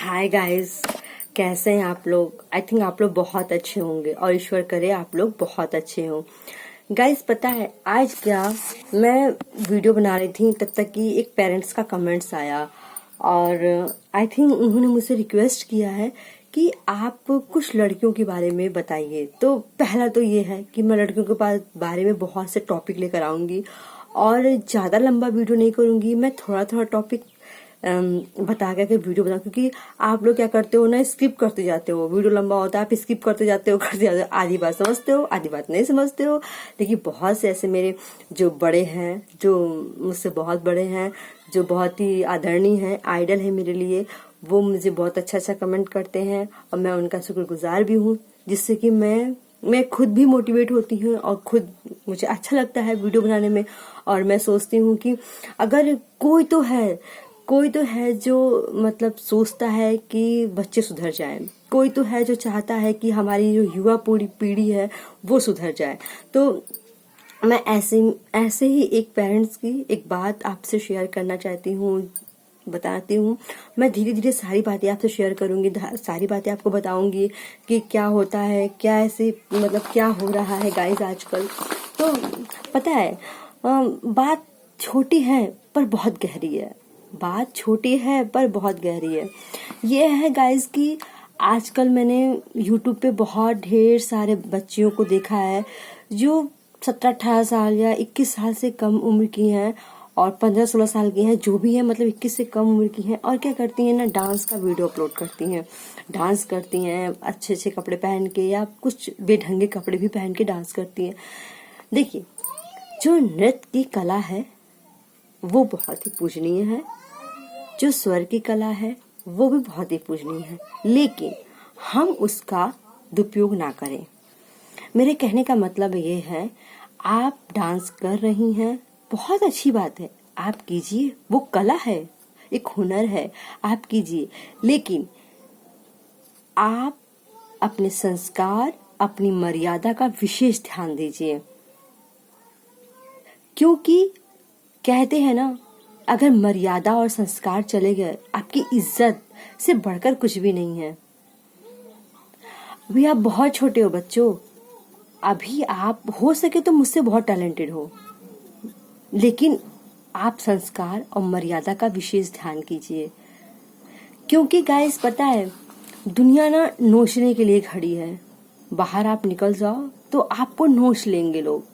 Hi guys, कैसे हैं आप लोग। आई थिंक आप लोग बहुत अच्छे होंगे और ईश्वर करे आप लोग बहुत अच्छे हो। गाइस पता है आज क्या, मैं वीडियो बना रही थी तब तक कि एक पेरेंट्स का कमेंट्स आया और आई थिंक उन्होंने मुझसे रिक्वेस्ट किया है कि आप कुछ लड़कियों के बारे में बताइए। तो पहला तो ये है कि मैं लड़कियों के बारे में बहुत से टॉपिक लेकर आऊंगी और ज़्यादा लंबा वीडियो नहीं करूंगी। मैं थोड़ा थोड़ा टॉपिक बता के वीडियो बना, क्योंकि आप लोग क्या करते हो ना, स्किप करते जाते हो। वीडियो लंबा होता है, आप स्किप करते जाते हो आधी बात समझते हो, आधी बात नहीं समझते हो। लेकिन बहुत से ऐसे मेरे जो बड़े हैं, जो मुझसे बहुत बड़े हैं, जो बहुत ही आदरणीय हैं, आइडल है मेरे लिए, वो मुझे बहुत अच्छा अच्छा कमेंट करते हैं और मैं उनका शुक्रगुजार भी हूँ, जिससे कि मैं खुद भी मोटिवेट होती हूँ और खुद मुझे अच्छा लगता है वीडियो बनाने में। और मैं सोचती हूँ कि अगर कोई तो है जो मतलब सोचता है कि बच्चे सुधर जाएं, कोई तो है जो चाहता है कि हमारी जो युवा पूरी पीढ़ी है वो सुधर जाए। तो मैं ऐसे ही एक पेरेंट्स की एक बात आपसे शेयर करना चाहती हूँ, बताती हूँ। मैं धीरे धीरे सारी बातें आपसे शेयर करूंगी, सारी बातें आपको बताऊंगी कि क्या होता है, क्या ऐसे मतलब क्या हो रहा है गाइस आजकल। तो पता है बात छोटी है पर बहुत गहरी है। बात छोटी है पर बहुत गहरी है। ये है गाइस कि आजकल मैंने यूट्यूब पे बहुत ढेर सारे बच्चियों को देखा है जो 17-18 साल या 21 साल से कम उम्र की हैं और 15-16 साल की हैं, जो भी है मतलब 21 से कम उम्र की हैं। और क्या करती हैं ना, डांस का वीडियो अपलोड करती हैं, डांस करती हैं अच्छे अच्छे कपड़े पहन के या कुछ बेढंगे कपड़े भी पहन के डांस करती हैं। देखिए, जो नृत्य की कला है वो बहुत ही पूजनीय है, जो स्वर की कला है वो भी बहुत ही पूजनीय है, लेकिन हम उसका दुरुपयोग ना करें। मेरे कहने का मतलब ये है, आप डांस कर रही हैं, बहुत अच्छी बात है, आप कीजिए, वो कला है, एक हुनर है, आप कीजिए। लेकिन आप अपने संस्कार, अपनी मर्यादा का विशेष ध्यान दीजिए। क्योंकि कहते हैं ना, अगर मर्यादा और संस्कार चले गए, आपकी इज्जत से बढ़कर कुछ भी नहीं है। अभी आप बहुत छोटे हो बच्चों, अभी आप हो सके तो मुझसे बहुत टैलेंटेड हो, लेकिन आप संस्कार और मर्यादा का विशेष ध्यान कीजिए। क्योंकि गाइस पता है, दुनिया ना नोचने के लिए खड़ी है। बाहर आप निकल जाओ तो आपको नोच लेंगे लोग।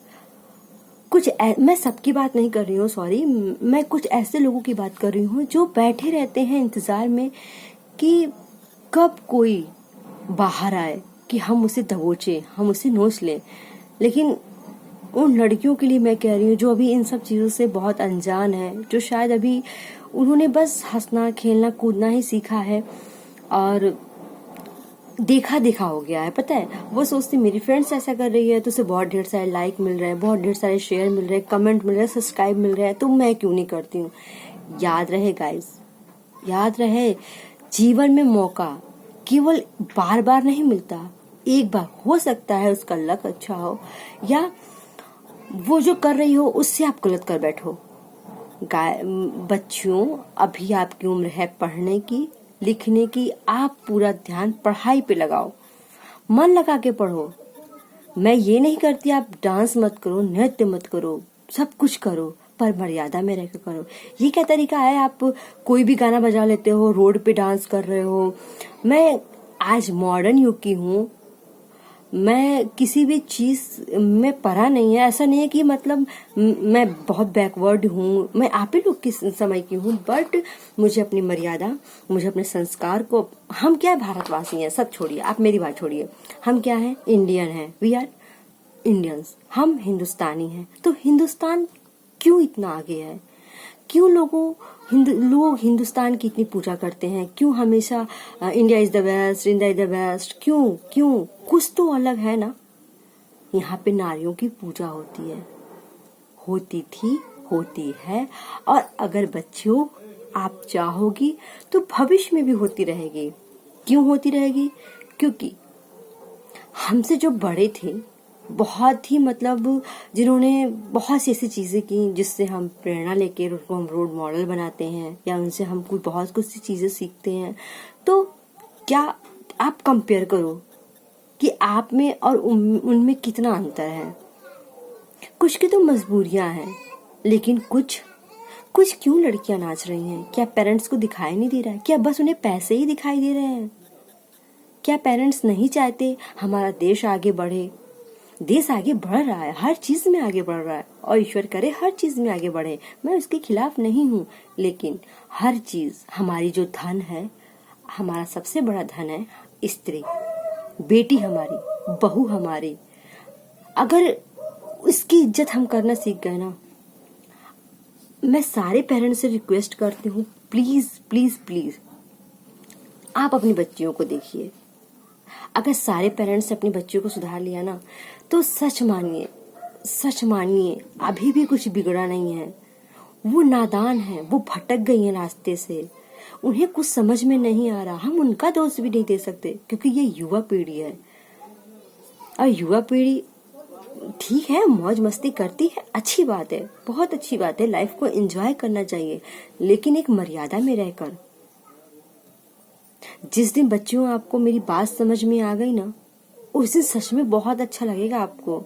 मैं सबकी बात नहीं कर रही हूँ, सॉरी, मैं कुछ ऐसे लोगों की बात कर रही हूँ जो बैठे रहते हैं इंतजार में कि कब कोई बाहर आए कि हम उसे दबोचे, हम उसे नोच लें। लेकिन उन लड़कियों के लिए मैं कह रही हूँ जो अभी इन सब चीज़ों से बहुत अनजान है, जो शायद अभी उन्होंने बस हंसना खेलना कूदना ही सीखा है और देखा देखा हो गया है। पता है, वो सोचती मेरी फ्रेंड्स ऐसा कर रही है तो उसे बहुत ढेर सारे लाइक मिल रहे हैं, बहुत ढेर सारे शेयर मिल रहे हैं, कमेंट मिल रहे हैं, सब्सक्राइब मिल रहे हैं, तो मैं क्यों नहीं करती हूँ। याद रहे गाइस, याद रहे, जीवन में मौका केवल बार बार नहीं मिलता, एक बार हो सकता है उसका लक अच्छा हो या वो जो कर रही हो उससे आप गलत कर बैठो। बच्चियों, अभी आपकी उम्र है पढ़ने की, लिखने की, आप पूरा ध्यान पढ़ाई पे लगाओ, मन लगा के पढ़ो। मैं ये नहीं करती आप डांस मत करो, नृत्य मत करो, सब कुछ करो पर मर्यादा में रहकर करो। ये क्या तरीका है, आप कोई भी गाना बजा लेते हो, रोड पे डांस कर रहे हो। मैं आज मॉडर्न युग की हूँ, मैं किसी भी चीज में पढ़ा नहीं है, ऐसा नहीं है कि मतलब मैं बहुत बैकवर्ड हूँ, मैं आप ही लोग किस समय की हूँ, बट मुझे अपनी मर्यादा, मुझे अपने संस्कार को, हम क्या है भारतवासी हैं, सब छोड़िए, आप मेरी बात छोड़िए, हम क्या है, इंडियन है, वी आर इंडियंस, हम हिंदुस्तानी हैं। तो हिंदुस्तान क्यों इतना आगे है, क्यों लोग हिंदुस्तान की इतनी पूजा करते हैं, क्यों हमेशा India is the best, India is the best, क्यों क्यों कुछ तो अलग है ना। यहाँ पे नारियों की पूजा होती है, होती थी, होती है, और अगर बच्चियों आप चाहोगी तो भविष्य में भी होती रहेगी। क्यों होती रहेगी, क्योंकि हमसे जो बड़े थे बहुत ही मतलब जिन्होंने बहुत सी ऐसी चीज़ें की जिससे हम प्रेरणा लेके उनको हम रोल मॉडल बनाते हैं या उनसे हम कोई बहुत कुछ सी चीज़ें सीखते हैं। तो क्या आप कंपेयर करो कि आप में और उनमें कितना अंतर है। कुछ की तो मजबूरियां हैं, लेकिन कुछ कुछ क्यों लड़कियां नाच रही हैं? क्या पेरेंट्स को दिखाई नहीं दे रहा है? क्या बस उन्हें पैसे ही दिखाई दे रहे हैं? क्या पेरेंट्स नहीं चाहते हमारा देश आगे बढ़े? देश आगे बढ़ रहा है, हर चीज में आगे बढ़ रहा है और ईश्वर करे हर चीज में आगे बढ़े। मैं उसके खिलाफ नहीं हूँ, लेकिन हर चीज, हमारी जो धन है, हमारा सबसे बड़ा धन है स्त्री, बेटी हमारी, बहू हमारी। अगर उसकी इज्जत हम करना सीख गए ना, मैं सारे पेरेंट्स से रिक्वेस्ट करती हूँ, प्लीज प्लीज प्लीज आप अपनी बच्चियों को देखिए। अगर सारे पेरेंट्स ने अपनी बच्चियों को सुधार लिया ना, तो सच मानिए अभी भी कुछ बिगड़ा नहीं है। वो नादान है, वो भटक गई है रास्ते से, उन्हें कुछ समझ में नहीं आ रहा। हम उनका दोष भी नहीं दे सकते, क्योंकि ये युवा पीढ़ी है और युवा पीढ़ी ठीक है, मौज मस्ती करती है, अच्छी बात है, बहुत अच्छी बात है, लाइफ को एंजॉय करना चाहिए, लेकिन एक मर्यादा में रहकर। जिस दिन बच्चियों आपको मेरी बात समझ में आ गई ना, उस दिन सच में बहुत अच्छा लगेगा आपको।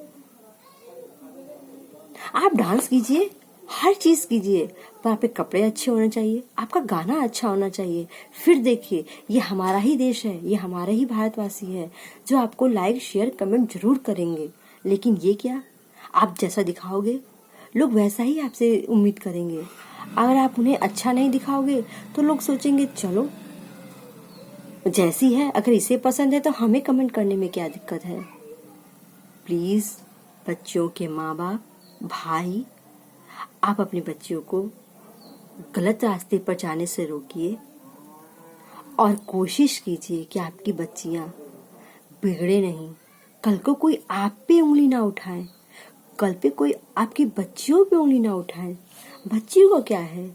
आप डांस कीजिए, हर चीज कीजिए, पर आपके कपड़े अच्छे होने चाहिए, आपका गाना अच्छा होना चाहिए। फिर देखिए, ये हमारा ही देश है, ये हमारा ही भारतवासी है जो आपको लाइक शेयर कमेंट जरूर करेंगे। लेकिन ये क्या, आप जैसा दिखाओगे लोग वैसा ही आपसे उम्मीद करेंगे। अगर आप उन्हें अच्छा नहीं दिखाओगे तो लोग सोचेंगे चलो जैसी है, अगर इसे पसंद है तो हमें कमेंट करने में क्या दिक्कत है। प्लीज बच्चों के माँ बाप, भाई, आप अपनी बच्चियों को गलत रास्ते पर जाने से रोकिए और कोशिश कीजिए कि आपकी बच्चियां बिगड़े नहीं। कल को कोई आप पे उंगली ना उठाए, कल पे कोई आपकी बच्चियों पे उंगली ना उठाए। बच्चियों को क्या है,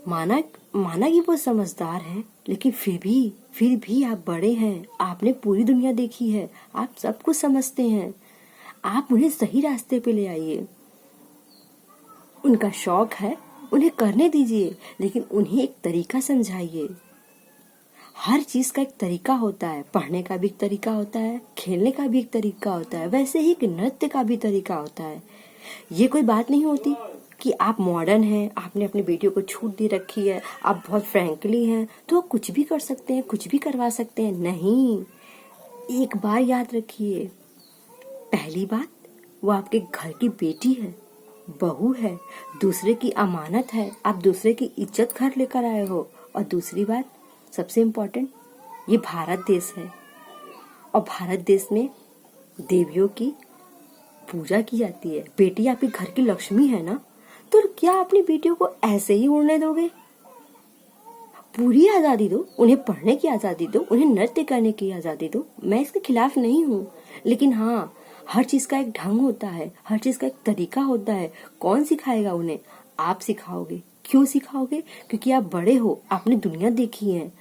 माना कि वो समझदार है, लेकिन फिर भी आप बड़े हैं, आपने पूरी दुनिया देखी है, आप सब कुछ समझते हैं। आप उन्हें सही रास्ते पे ले आइए। उनका शौक है, उन्हें करने दीजिए, लेकिन उन्हें एक तरीका समझाइए। हर चीज का एक तरीका होता है, पढ़ने का भी एक तरीका होता है, खेलने का भी एक तरीका होता है, वैसे ही एक नृत्य का भी तरीका होता है। ये कोई बात नहीं होती कि आप मॉडर्न हैं, आपने अपनी बेटियों को छूट दे रखी है, आप बहुत फ्रैंकली हैं तो कुछ भी कर सकते हैं, कुछ भी करवा सकते हैं। नहीं, एक बार याद रखिए, पहली बात, वो आपके घर की बेटी है, बहू है, दूसरे की अमानत है, आप दूसरे की इज्जत घर लेकर आए हो। और दूसरी बात, सबसे इम्पोर्टेंट, ये भारत देश है और भारत देश में देवियों की पूजा की जाती है। बेटी आपके घर की लक्ष्मी है ना, तो क्या अपनी बेटियों को ऐसे ही उड़ने दोगे? पूरी आजादी दो, उन्हें पढ़ने की आजादी दो, उन्हें नृत्य करने की आजादी दो। मैं इसके खिलाफ नहीं हूँ, लेकिन हाँ, हर चीज का एक ढंग होता है, हर चीज का एक तरीका होता है। कौन सिखाएगा उन्हें? आप सिखाओगे। क्यों सिखाओगे? क्योंकि आप बड़े हो, आपने दुनिया देखी है।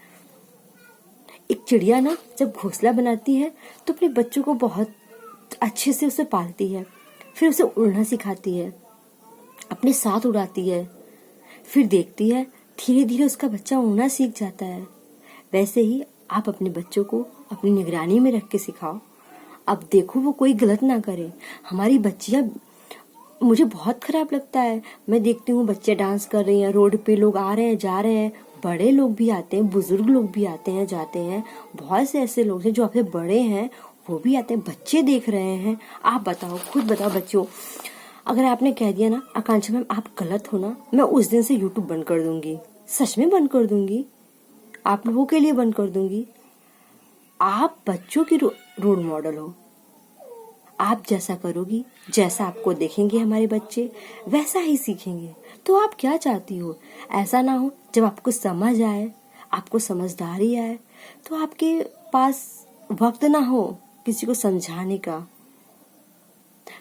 एक चिड़िया ना जब घोंसला बनाती है तो अपने बच्चों को बहुत अच्छे से उसे पालती है, फिर उसे उड़ना सिखाती है, अपने साथ उड़ाती है, फिर देखती है धीरे धीरे उसका बच्चा उड़ना सीख जाता है। वैसे ही आप अपने बच्चों को अपनी निगरानी में रख के सिखाओ। अब देखो वो कोई गलत ना करे। हमारी बच्चियां, मुझे बहुत खराब लगता है, मैं देखती हूँ बच्चे डांस कर रही हैं, रोड पे लोग आ रहे हैं जा रहे हैं, बड़े लोग भी आते हैं, बुजुर्ग लोग भी आते हैं जाते हैं, बहुत से ऐसे लोग हैं जो आपसे बड़े हैं, वो भी आते हैं, बच्चे देख रहे हैं। आप बताओ, खुद बताओ बच्चों, अगर आपने कह दिया ना आकांक्षा मैम आप गलत हो ना, मैं उस दिन से यूट्यूब बंद कर दूंगी, सच में बंद कर दूंगी, आप लोगों के लिए बंद कर दूंगी। आप बच्चों की रोल मॉडल हो, आप जैसा करोगी, जैसा आपको देखेंगे हमारे बच्चे वैसा ही सीखेंगे। तो आप क्या चाहती हो? ऐसा ना हो जब आपको समझ आए, आपको समझदारी आए, तो आपके पास वक्त ना हो किसी को समझाने का।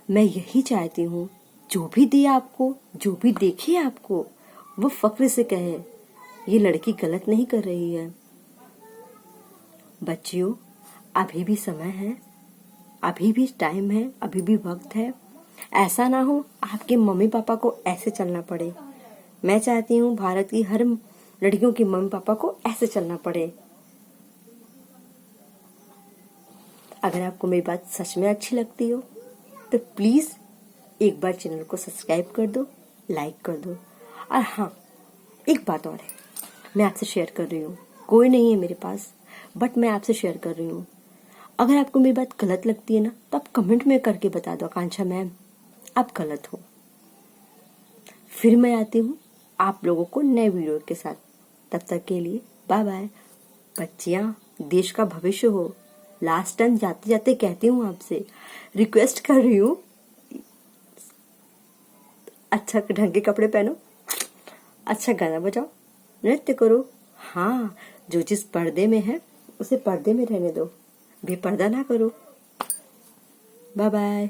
मैं यही चाहती हूँ, जो भी दे आपको, जो भी देखे आपको, वो फक्र से कहे ये लड़की गलत नहीं कर रही है। बच्चियों, अभी भी समय है, अभी भी टाइम है, अभी भी वक्त है। ऐसा ना हो आपके मम्मी पापा को ऐसे चलना पड़े। मैं चाहती हूँ भारत की हर लड़कियों की मम्मी पापा को ऐसे चलना पड़े। अगर आपको मेरी बात सच में अच्छी लगती हो तो प्लीज एक बार चैनल को सब्सक्राइब कर दो, लाइक कर दो। और हाँ, एक बात और है, मैं आपसे शेयर कर रही हूँ। कोई नहीं है मेरे पास, बट मैं आपसे शेयर कर रही हूँ। अगर आपको मेरी बात गलत लगती है ना, तो आप कमेंट में करके बता दो, आकांक्षा मैम आप गलत हो। फिर मैं आती हूँ आप लोगों को नए वीडियो के साथ। तब तक के लिए बाय बाय। बच्चियां देश का भविष्य हो। लास्ट टाइम जाते जाते कहती हूँ आपसे, रिक्वेस्ट कर रही हूँ, अच्छा ढंग के कपड़े पहनो, अच्छा गाना बजाओ, नृत्य करो। हाँ, जो चीज पर्दे में है उसे पर्दे में रहने दो, बेपर्दा ना करो। Bye bye.